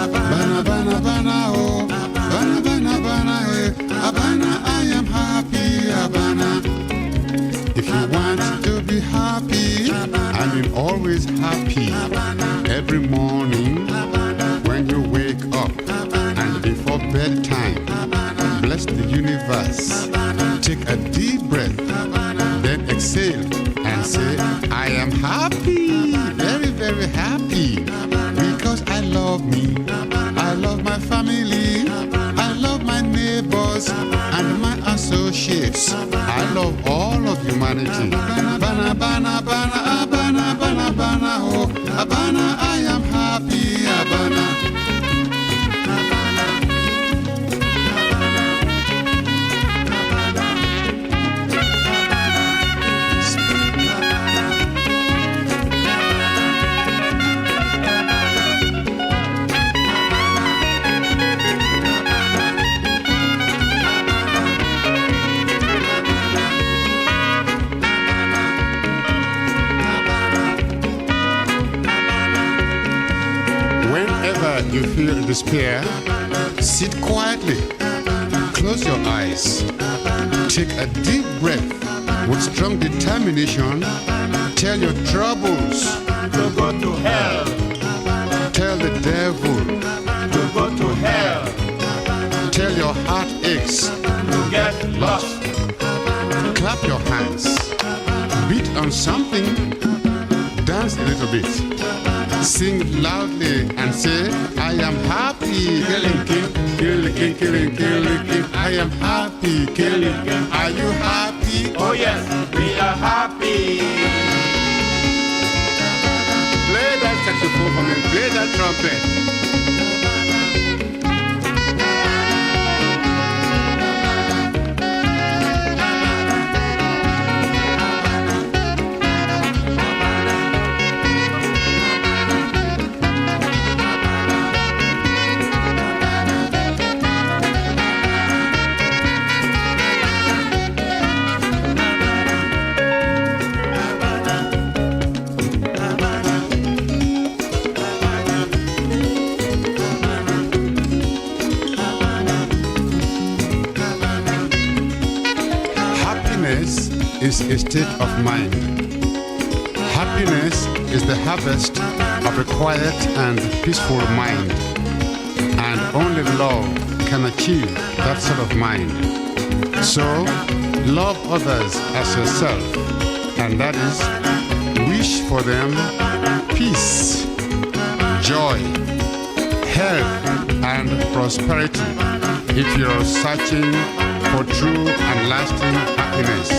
Bana, bana, bana, oh. Bana, bana, bana, eh. Abana, I am happy, Abana. If you want to be happy, I mean always happy. Every morning when you wake up and before bedtime, bless the universe. Take a deep breath, then exhale and say, I am happy, very, very happy. Because I love me, I love my family, I love my neighbors and my associates. I love all of humanity. Bana, bana, bana, abana, bana, bana, oh. Abana, I am happy, Abana. Whenever you feel despair, sit quietly, close your eyes, take a deep breath with strong determination, tell your troubles To go to hell, tell the devil, to go to hell, tell your heartaches, to get lost. clap your hands, beat on something, dance a little bit, sing loudly and say, I am happy, killing king, killing king, killing, killing king. I am happy, killing king. Are you happy? Oh yes, we are happy. Play that saxophone for me, play that trumpet. Happiness is a state of mind. Happiness is the harvest of a quiet and peaceful mind. And only love can achieve that sort of mind. So, love others as yourself. And that is, wish for them peace, joy, health, and prosperity if you're searching for true and lasting happiness.